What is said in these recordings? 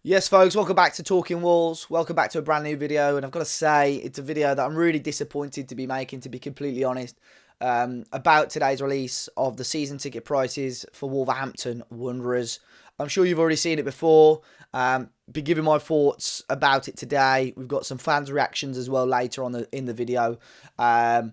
Yes, folks, welcome back to Talking Walls. Welcome back to a brand new video. And I've got to say, it's a video that I'm really disappointed to be making, to be completely honest, about today's release of the season ticket prices for Wolverhampton Wanderers. I'm sure you've already seen it before. Be giving my thoughts about it today. We've got some fans' reactions as well later on in the video. But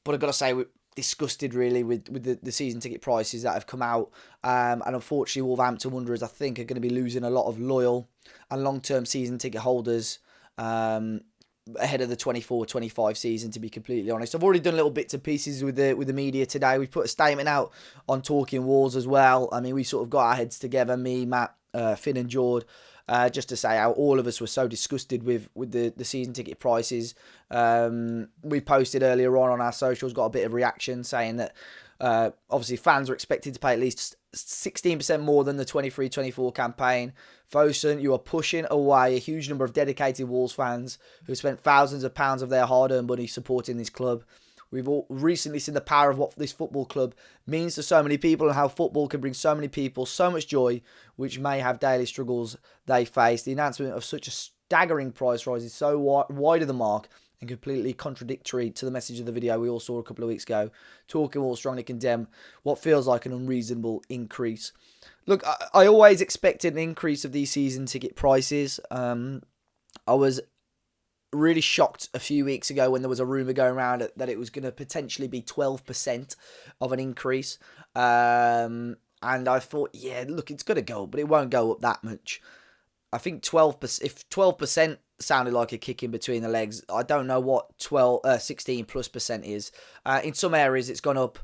I've got to say, we're disgusted really with the season ticket prices that have come out. And unfortunately, Wolverhampton Wanderers, I think, are going to be losing a lot of loyal and long-term season ticket holders ahead of the 24-25 season, to be completely honest. I've already done little bits and pieces with the media today. We've put a statement out on Talking Walls as well. I mean, we sort of got our heads together, me, Matt, Finn and Jord, just to say how all of us were so disgusted with the season ticket prices. We posted earlier on our socials, got a bit of reaction saying that obviously fans are expected to pay at least 16% more than the 23-24 campaign. Fosun, you are pushing away a huge number of dedicated Wolves fans who spent thousands of pounds of their hard-earned money supporting this club. We've all recently seen the power of what this football club means to so many people and how football can bring so many people so much joy, which may have daily struggles they face. The announcement of such a staggering price rise is so wide of the mark and completely contradictory to the message of the video we all saw a couple of weeks ago. Talking Walls strongly condemn what feels like an unreasonable increase. Look, I always expected an increase of these season ticket prices. I was really shocked a few weeks ago when there was a rumour going around that it was going to potentially be 12% of an increase. And I thought, yeah, look, it's going to go up, but it won't go up that much. I think 12%, if 12% sounded like a kick in between the legs, I don't know what 16 plus percent is. In some areas, it's gone up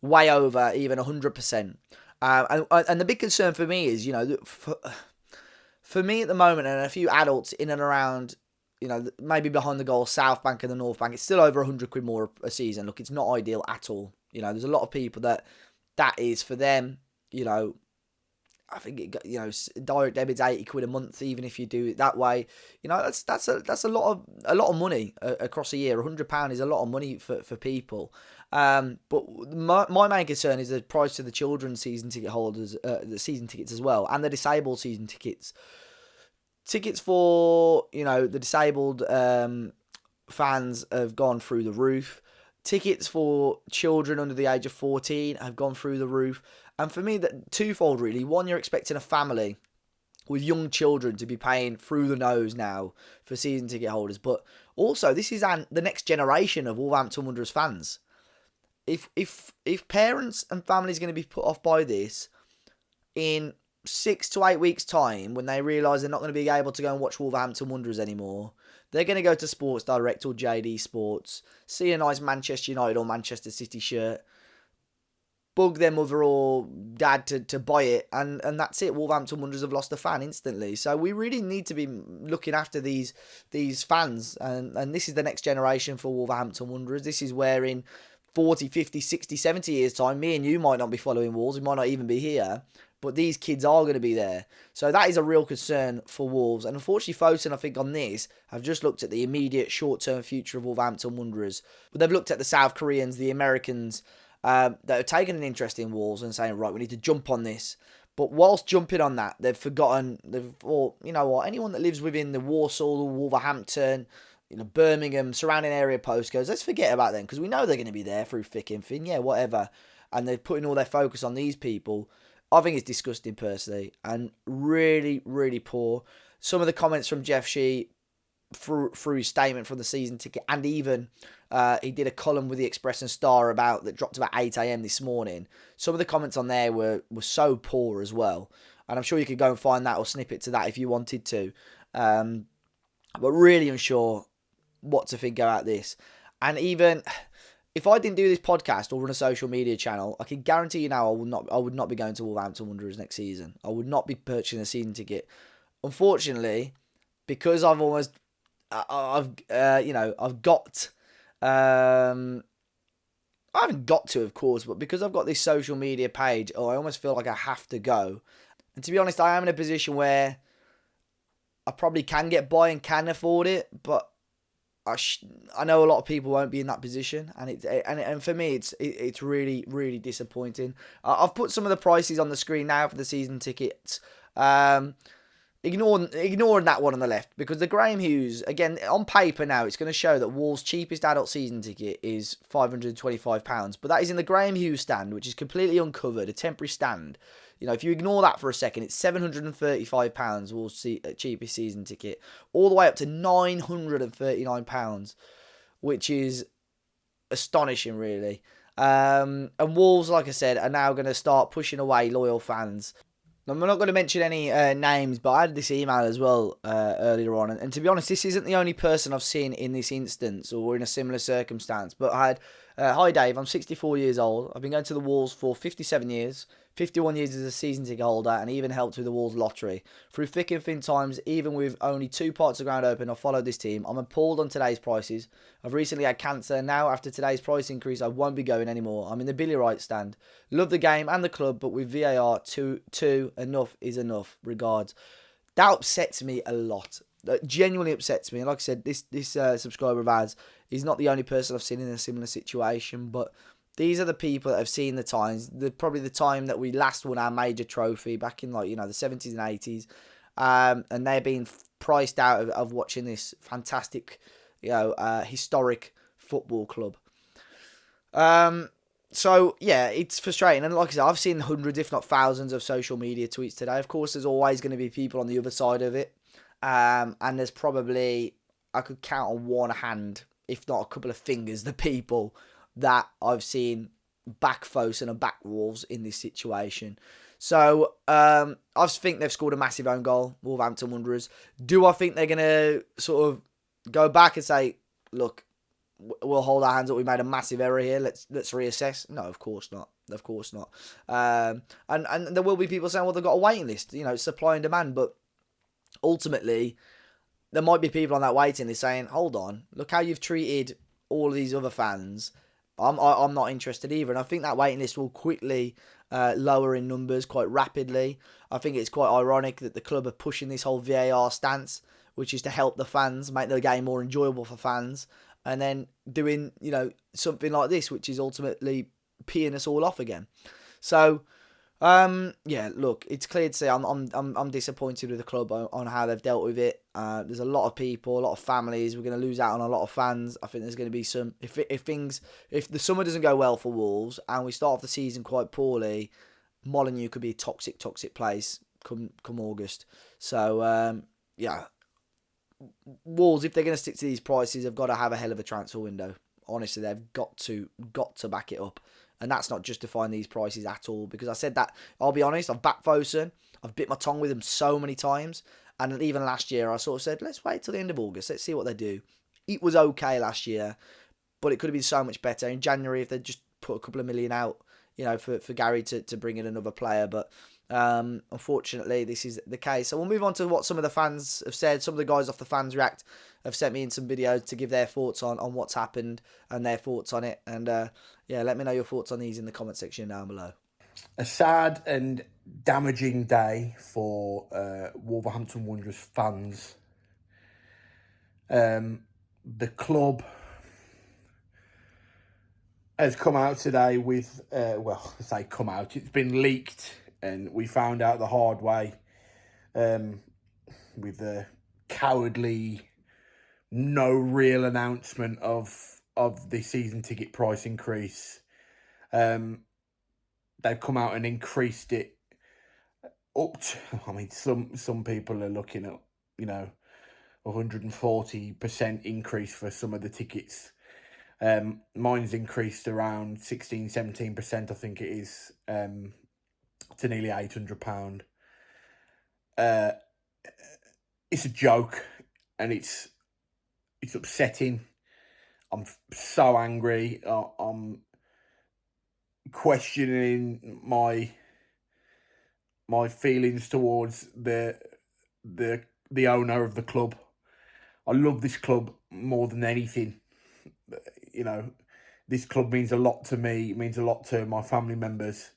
way over even 100%. And the big concern for me is, for me at the moment, and a few adults in and around, maybe behind the goal, South Bank and the North Bank, it's still over 100 quid more a season. Look, it's not ideal at all. There's a lot of people that is for them, I think direct debit's 80 quid a month, even if you do it that way. That's a lot of money across a year. £100 is a lot of money for people. But my main concern is the price of the children's season ticket holders, the season tickets as well, and the disabled season tickets. Tickets for the disabled fans have gone through the roof. Tickets for children under the age of 14 have gone through the roof. And for me, that twofold really. One, you're expecting a family with young children to be paying through the nose now for season ticket holders. But also, this is the next generation of Wolverhampton Wanderers fans. If parents and families are going to be put off by this in 6 to 8 weeks' time, when they realise they're not going to be able to go and watch Wolverhampton Wanderers anymore, they're going to go to Sports Direct or JD Sports, see a nice Manchester United or Manchester City shirt, bug their mother or dad to buy it, and that's it. Wolverhampton Wanderers have lost a fan instantly. So we really need to be looking after these fans, and this is the next generation for Wolverhampton Wanderers. This is where in 40, 50, 60, 70 years' time, me and you might not be following Wolves, we might not even be here, but these kids are going to be there. So that is a real concern for Wolves. And unfortunately, Fosun, I think, on this, have just looked at the immediate short-term future of Wolverhampton Wanderers. But they've looked at the South Koreans, the Americans, that have taken an interest in Wolves and saying, right, we need to jump on this. But whilst jumping on that, they've thought, you know what, anyone that lives within the Warsaw, Wolverhampton, Birmingham, surrounding area postcodes, let's forget about them, because we know they're going to be there through thick and thin, yeah, whatever. And they're putting all their focus on these people. I think it's disgusting, personally, and really, really poor. Some of the comments from Jeff Shee through his statement from the season ticket, and even he did a column with the Express and Star that dropped about 8 a.m. this morning. Some of the comments on there were so poor as well, and I'm sure you could go and find that or snippet to that if you wanted to. But really unsure what to think about this. And even if I didn't do this podcast or run a social media channel, I can guarantee you now I would not be going to Wolverhampton Wanderers next season. I would not be purchasing a season ticket. Unfortunately, because I've got I haven't got to, of course, but because I've got this social media page, I almost feel like I have to go. And to be honest, I am in a position where I probably can get by and can afford it, but I know a lot of people won't be in that position, and for me, it's really, really disappointing. I've put some of the prices on the screen now for the season tickets. ignoring that one on the left, because the Graham Hughes, again, on paper now, it's going to show that Wolves' cheapest adult season ticket is £525, but that is in the Graham Hughes stand, which is completely uncovered, a temporary stand. You know, if you ignore that for a second, it's £735 Wolves' cheapest season ticket, all the way up to £939, which is astonishing, really. And Wolves, like I said, are now going to start pushing away loyal fans. I'm not going to mention any names, but I had this email as well earlier on. And to be honest, this isn't the only person I've seen in this instance or in a similar circumstance. But I had, hi Dave, I'm 64 years old. I've been going to the Wolves for 57 years. 51 years as a season ticket holder, and even helped with the Wolves lottery. Through thick and thin times, even with only 2 parts of ground open, I've followed this team. I'm appalled on today's prices. I've recently had cancer, and now after today's price increase, I won't be going anymore. I'm in the Billy Wright stand. Love the game and the club, but with VAR, two, enough is enough. Regards. That upsets me a lot. That genuinely upsets me. And like I said, this subscriber of ours is not the only person I've seen in a similar situation, but these are the people that have seen the times. Probably the time that we last won our major trophy back in, like, you know, the 70s and 80s. And they're being priced out of watching this fantastic, you know, historic football club. So, yeah, it's frustrating. And like I said, I've seen hundreds, if not thousands, of social media tweets today. Of course, there's always going to be people on the other side of it. And there's probably, I could count on one hand, if not a couple of fingers, the people that I've seen back Fosun and back Wolves in this situation. So, I think they've scored a massive own goal, Wolverhampton Wanderers. Do I think they're going to sort of go back and say, look, we'll hold our hands up, we made a massive error here, let's reassess? No, of course not. Of course not. And there will be people saying, well, they've got a waiting list, you know, supply and demand, but ultimately, there might be people on that waiting list saying, hold on, look how you've treated all of these other fans. I'm not interested either. And I think that waiting list will quickly lower in numbers quite rapidly. I think it's quite ironic that the club are pushing this whole VAR stance, which is to help the fans, make the game more enjoyable for fans, and then doing, you know, something like this, which is ultimately peeing us all off again. So, yeah, look, it's clear to say I'm disappointed with the club on how they've dealt with it. There's a lot of people, a lot of families. We're going to lose out on a lot of fans. I think there's going to be some, if the summer doesn't go well for Wolves and we start off the season quite poorly, Molineux could be a toxic place come August. So, yeah, Wolves, if they're going to stick to these prices, have got to have a hell of a transfer window. Honestly, they've got to back it up. And that's not justifying these prices at all. Because I said that, I'll be honest, I've backed Fosun. I've bit my tongue with them so many times. And even last year, I sort of said, let's wait till the end of August. Let's see what they do. It was okay last year, but it could have been so much better. In January, if they just put a couple of million out, you know, for Gary to bring in another player. But unfortunately, this is the case. So we'll move on to what some of the fans have said. Some of the guys off the Fans React have sent me in some videos to give their thoughts on what's happened and their thoughts on it. And yeah, let me know your thoughts on these in the comment section down below. A sad and damaging day for Wolverhampton Wanderers fans. The club has come out today with, well, I say come out, it's been leaked, and we found out the hard way with the cowardly, no real announcement of the season ticket price increase. They've come out and increased it up to, I mean, some people are looking at, you know, 140% increase for some of the tickets. Mine's increased around 16-17%, I think it is, to nearly £800. It's a joke, and it's upsetting. I'm so angry. I'm questioning my feelings towards the owner of the club. I love this club more than anything. You know, this club means a lot to me. It means a lot to my family members,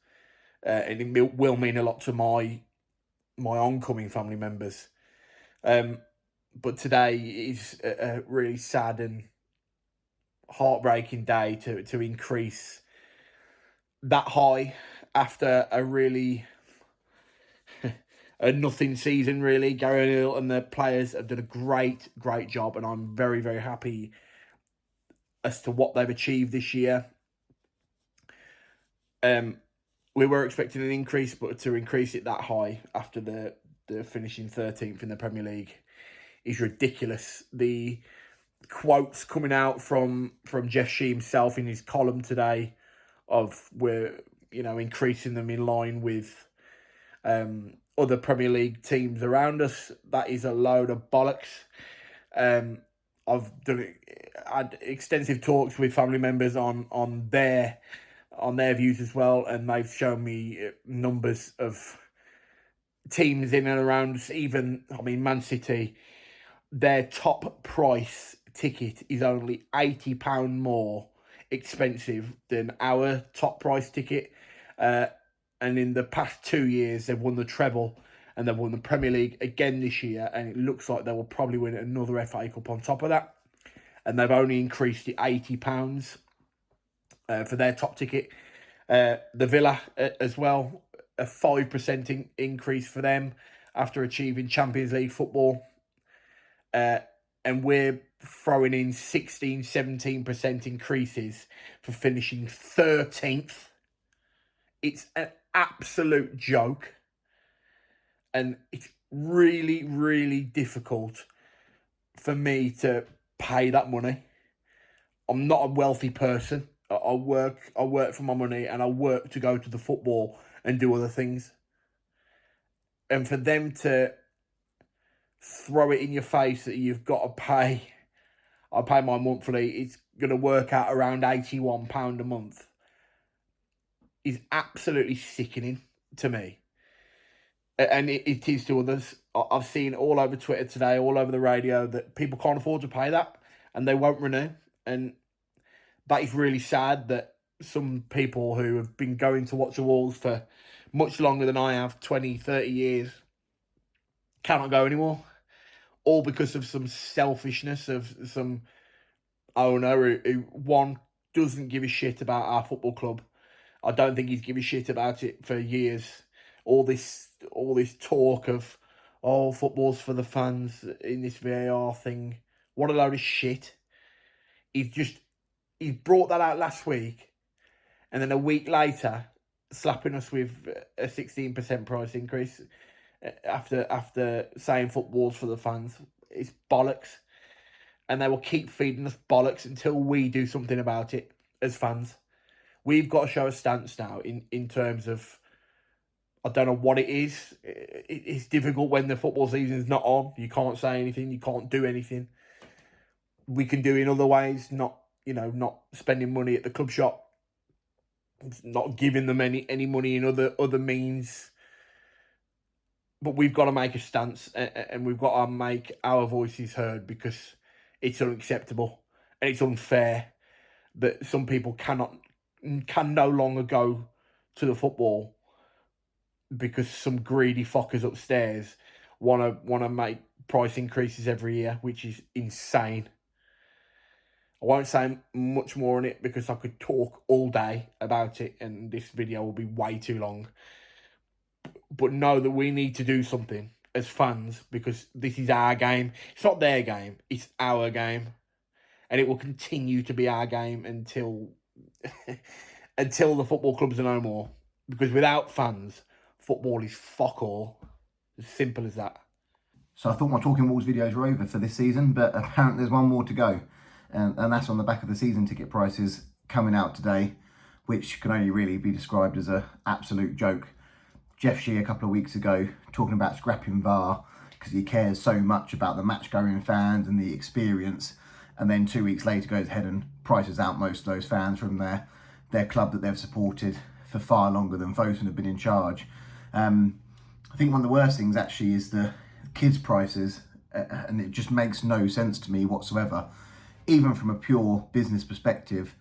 and it will mean a lot to my oncoming family members. But today is a really sad and heartbreaking day to increase that high after a really nothing season really. Gary O'Neill and the players have done a great job, and I'm very happy as to what they've achieved this year. We were expecting an increase, but to increase it that high after the finishing 13th in the Premier League is ridiculous. The quotes coming out from Jeff Shee himself in his column today of we're increasing them in line with other Premier League teams around us, that is a load of bollocks. I've had extensive talks with family members on their views as well, and they've shown me numbers of teams in and around us. Even, I mean, Man City, their top price ticket is only £80 more expensive than our top price ticket. And in the past 2 years, they've won the treble and they've won the Premier League again this year. And it looks like they will probably win another FA Cup on top of that. And they've only increased it £80 for their top ticket. The Villa as well, a 5% increase for them after achieving Champions League football. And we're throwing in 16-17% increases for finishing 13th. It's an absolute joke. And it's really difficult for me to pay that money. I'm not a wealthy person. I work for my money, and I work to go to the football and do other things. And for them to throw it in your face that you've got to pay, I pay my monthly, it's going to work out around £81 a month, is absolutely sickening to me. And it is to others. I've seen all over Twitter today, all over the radio, that people can't afford to pay that and they won't renew. And that is really sad that some people who have been going to watch the Wolves for much longer than I have, 20, 30 years, cannot go anymore. All because of some selfishness of some owner who one, doesn't give a shit about our football club. I don't think he's given a shit about it for years. All this talk of, oh, football's for the fans in this VAR thing. What a load of shit. He's brought that out last week, and then a week later, slapping us with a 16% price increase after saying football's for the fans. It's bollocks. And they will keep feeding us bollocks until we do something about it as fans. We've got to show a stance now in terms of, I don't know what it is. It's difficult when the football season's not on. You can't say anything. You can't do anything. We can do it in other ways, not spending money at the club shop, not giving them any money in other means. But we've got to make a stance, and we've got to make our voices heard, because it's unacceptable and it's unfair that some people can no longer go to the football because some greedy fuckers upstairs want to make price increases every year, which is insane. I won't say much more on it because I could talk all day about it and this video will be way too long. But know that we need to do something as fans, because this is our game. It's not their game, it's our game. And it will continue to be our game until until the football clubs are no more. Because without fans, football is fuck all. As simple as that. So I thought my Talking Wolves videos were over for this season, but apparently there's one more to go. And that's on the back of the season ticket prices coming out today, which can only really be described as an absolute joke. Jeff Shee a couple of weeks ago talking about scrapping VAR because he cares so much about the match-going fans and the experience, and then 2 weeks later goes ahead and prices out most of those fans from their club that they've supported for far longer than Fosun have been in charge. I think one of the worst things actually is the kids' prices, and it just makes no sense to me whatsoever. Even from a pure business perspective,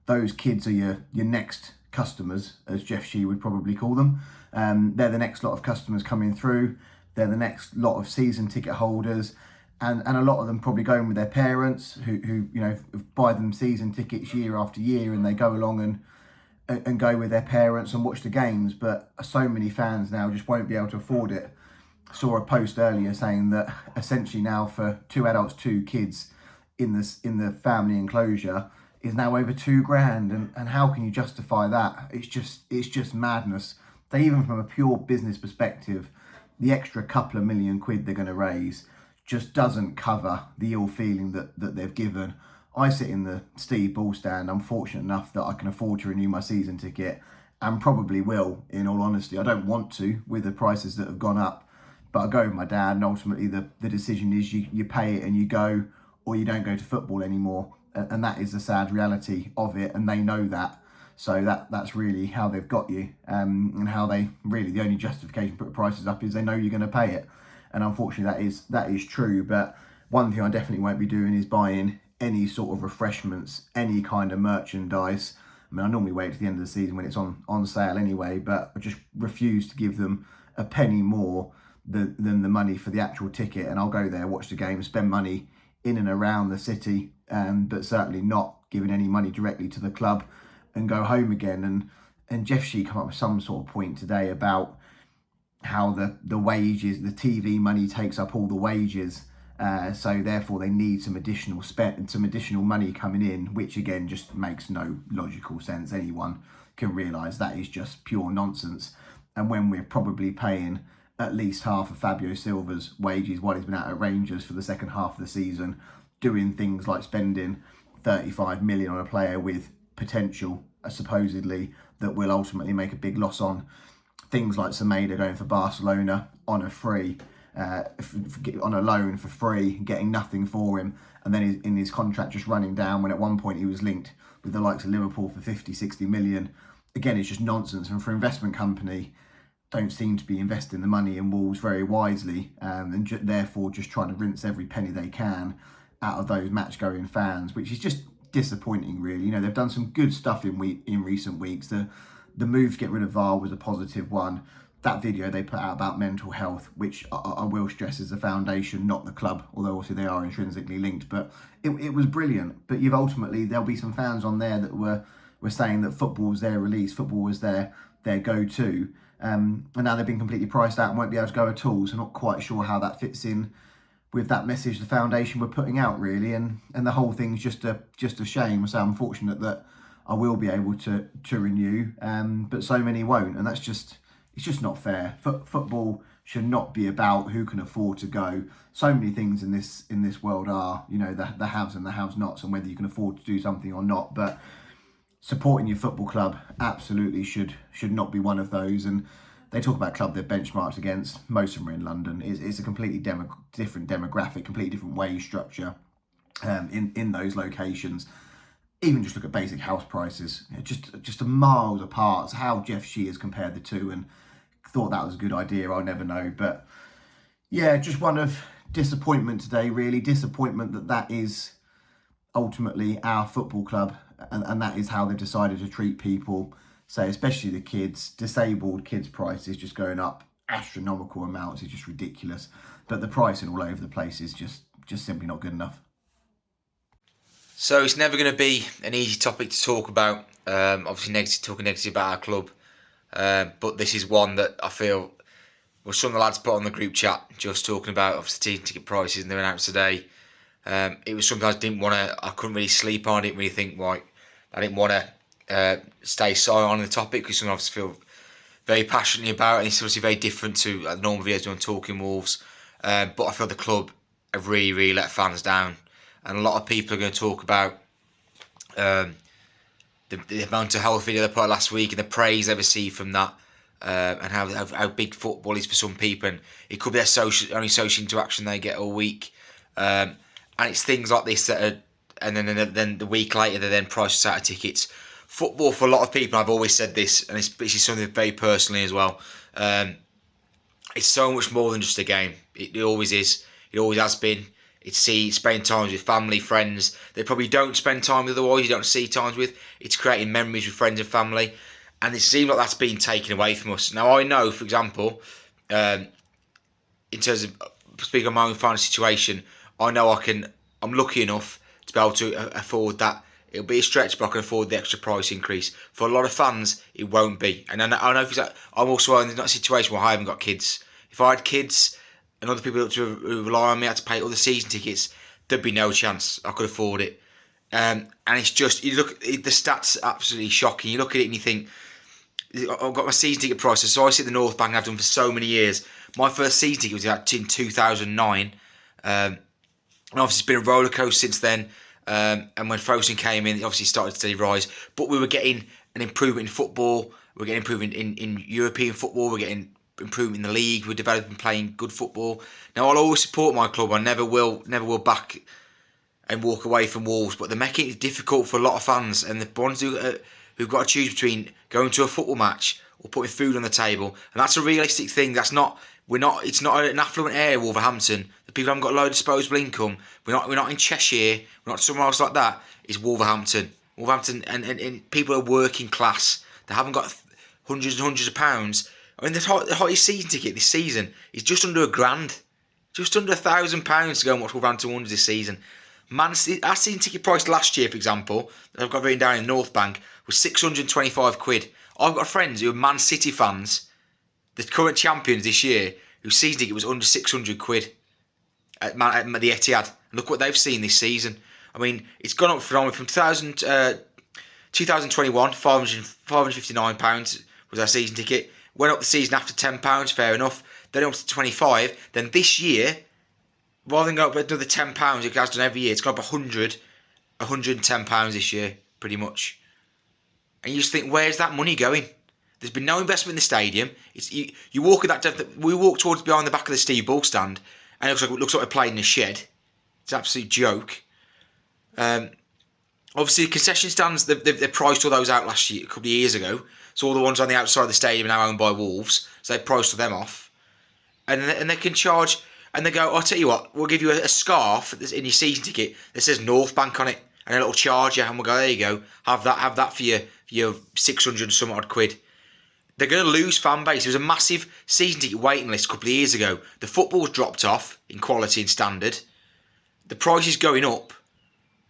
those kids are your next customers, as Jeff Shee would probably call them. They're the next lot of customers coming through. They're the next lot of season ticket holders, and a lot of them probably going with their parents who buy them season tickets year after year, and they go along and go with their parents and watch the games. But so many fans now just won't be able to afford it saw a post earlier saying that essentially now for 2 adults, 2 kids in the family enclosure is now over £2,000, and how can you justify that? It's just madness. They, even from a pure business perspective, the extra couple of million quid they're going to raise just doesn't cover the ill feeling that they've given. I sit in the Steve Ball stand. I'm fortunate enough that I can afford to renew my season ticket, and probably will, in all honesty. I don't want to with the prices that have gone up, but I go with my dad, and ultimately the decision is you pay it and you go, or you don't go to football anymore. And that is the sad reality of it, and they know that. So that's really how they've got you, and how they really, the only justification for putting prices up is they know you're going to pay it. And unfortunately that is true. But one thing I definitely won't be doing is buying any sort of refreshments, any kind of merchandise. I mean, I normally wait to the end of the season when it's on sale anyway, but I just refuse to give them a penny more than the money for the actual ticket. And I'll go there, watch the game, spend money in and around the city, but certainly not giving any money directly to the club, and go home again. And Jeff Shee come up with some sort of point today about how the wages, the TV money takes up all the wages, so therefore they need some additional spend and some additional money coming in, which again just makes no logical sense. Anyone can realise that is just pure nonsense. And when we're probably paying at least half of Fabio Silva's wages while he's been out at Rangers for the second half of the season, doing things like spending 35 million on a player with potential, supposedly, that will ultimately make a big loss on. Things like Semedo going for Barcelona on a free, on a loan for free, getting nothing for him, and then in his contract just running down, when at one point he was linked with the likes of Liverpool for 50, 60 million. Again, it's just nonsense. And for an investment company, don't seem to be investing the money in Wolves very wisely, and therefore just trying to rinse every penny they can out of those match-going fans, which is just disappointing, really. You know, they've done some good stuff in recent weeks. The move to get rid of VAR was a positive one. That video they put out about mental health, which I will stress is the foundation, not the club, although obviously they are intrinsically linked, but it was brilliant. But there'll be some fans on there that were saying that football was their release, football was their go-to, and now they've been completely priced out and won't be able to go at all. So not quite sure how that fits in with that message the foundation were putting out, really. And the whole thing's just a shame. So I'm fortunate that I will be able to renew, but so many won't, and it's just not fair. Football should not be about who can afford to go. So many things in this world are, you know, the haves and the have-nots, and whether you can afford to do something or not. But supporting your football club absolutely should not be one of those. And they talk about club they're benchmarked against. Most of them are in London. It's a completely different demographic, completely different wage structure in those locations. Even just look at basic house prices, just a miles apart. So how Jeff Shee has compared the two and thought that was a good idea, I'll never know. But yeah, just one of disappointment today, really. Disappointment that is ultimately our football club, and that is how they've decided to treat people. So especially the kids, disabled kids' prices just going up astronomical amounts is just ridiculous. But the pricing all over the place is just simply not good enough. So it's never going to be an easy topic to talk about. Obviously, talking negative about our club, but this is one that I feel was some of the lads put on the group chat, just talking about obviously season ticket prices, and they're announced today. It was something I couldn't really sleep on. I didn't really think, right, I didn't want to stay silent on the topic, because something I obviously feel very passionately about, and it's obviously very different to the normal videos on Talking Wolves. But I feel the club have really, really let fans down. And a lot of people are going to talk about the mental health video they put out last week and the praise they received from that, and how big football is for some people. And it could be their only social interaction they get all week. And it's things like this that are, and then the week later they then price out of tickets. Football, for a lot of people, I've always said this, and this is something very personally as well. It's so much more than just a game. It always is. It always has been. It's spending time with family, friends they probably don't spend time with otherwise, you don't see times with. It's creating memories with friends and family. And it seems like that's being taken away from us. Now, I know, for example, in terms of speaking of my own financial situation, I know I'm lucky enough to be able to afford that. It'll be a stretch, but I can afford the extra price increase. For a lot of fans, it won't be. And I know I'm also in a situation where I haven't got kids. If I had kids, and other people who rely on me had to pay other season tickets, there'd be no chance I could afford it. And it's just, you look, the stats are absolutely shocking. You look at it and you think, I've got my season ticket prices. So I sit at the North Bank, I've done for so many years. My first season ticket was in 2009. And obviously it's been a roller coaster since then. And when Fosun came in, it obviously started to steady rise. But we were getting an improvement in football. We're getting improvement in European football. We're getting improvement in the league. We're developing, playing good football. Now I'll always support my club. I never will back and walk away from Wolves. But they're making it difficult for a lot of fans, and the ones who've got to choose between going to a football match or putting food on the table. And that's a realistic thing. It's not an affluent area, Wolverhampton. The people haven't got a low disposable income. We're not in Cheshire. We're not somewhere else like that. It's Wolverhampton. And people are working class. They haven't got hundreds and hundreds of pounds. I mean, the highest season ticket this season is just under £1,000. Just under £1,000 to go and watch Wolverhampton Wanderers this season. Our season ticket price last year, for example, that I've got written down in North Bank, was £625. I've got friends who are Man City fans, the current champions this year, whose season ticket was under £600 at the Etihad. And look what they've seen this season. I mean, it's gone up from 2021, £559 was our season ticket. Went up the season after £10, fair enough. Then up to 25. Then this year, rather than go up another £10, it has done every year, it's gone up £110 this year, pretty much. And you just think, where's that money going? There's been no investment in the stadium. You walk at that. We walk towards behind the back of the Steve Bull stand, and it looks like we're playing in a shed. It's an absolute joke. Obviously, concession stands, they priced all those out last year, a couple of years ago. So all the ones on the outside of the stadium are now owned by Wolves. So they priced them off, and they can charge. And they go, I'll tell you what, we'll give you a scarf in your season ticket that says North Bank on it, and a little charger, and we'll go, there you go, have that for your 600 and some odd quid. They're going to lose fan base. There was a massive season ticket waiting list a couple of years ago. The football's dropped off in quality and standard. The price is going up,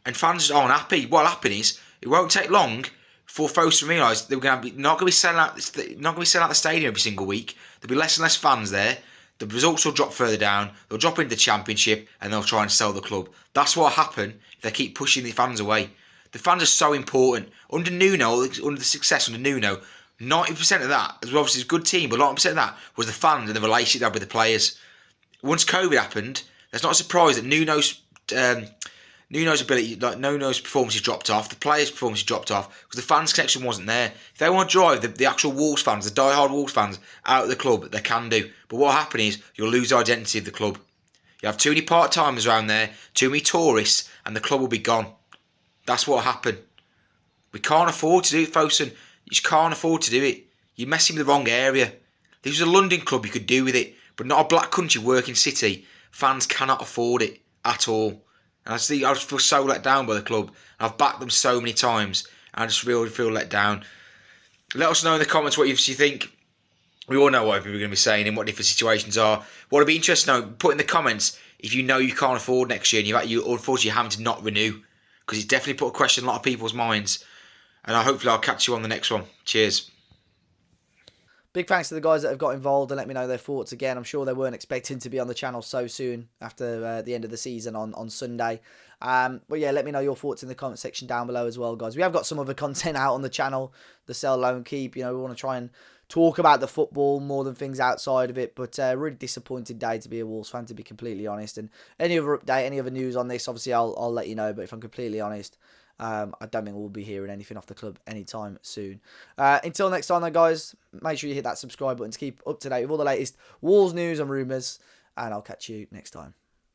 and fans aren't happy. What'll happen is it won't take long for folks to realise they're not going to be selling out the stadium every single week. There'll be less and less fans there. The results will drop further down. They'll drop into the Championship, and they'll try and sell the club. That's what will happen if they keep pushing the fans away. The fans are so important. Under the success under Nuno, 90% of that, as well, obviously it's a good team, but 90% of that was the fans and the relationship they had with the players. Once COVID happened, it's not a surprise that Nuno's ability, like Nuno's performances dropped off, the players' performances dropped off, because the fans' connection wasn't there. If they want to drive the actual Wolves fans, the die-hard Wolves fans, out of the club, they can do. But what will happen is you'll lose the identity of the club. You have too many part-timers around there, too many tourists, and the club will be gone. That's what will happen. We can't afford to do it, folks, and you just can't afford to do it. You're messing with the wrong area. If this was a London club, you could do with it, but not a black country working city. Fans cannot afford it at all. And I just feel so let down by the club. I've backed them so many times, and I just really feel let down. Let us know in the comments what you think. We all know what people are going to be saying and what different situations are. What would be interesting to know, put in the comments if you know you can't afford next year and you unfortunately having to not renew, because it's definitely put a question in a lot of people's minds. And hopefully I'll catch you on the next one. Cheers. Big thanks to the guys that have got involved and let me know their thoughts again. I'm sure they weren't expecting to be on the channel so soon after the end of the season on Sunday. But yeah, let me know your thoughts in the comment section down below as well, guys. We have got some other content out on the channel, the Sell, Loan, Keep. You know, we want to try and talk about the football more than things outside of it. But really disappointed day to be a Wolves fan, to be completely honest. And any other update, any other news on this, obviously I'll let you know. But if I'm completely honest, I don't think we'll be hearing anything off the club anytime soon. Until next time, though, guys, make sure you hit that subscribe button to keep up to date with all the latest Wolves news and rumours. And I'll catch you next time.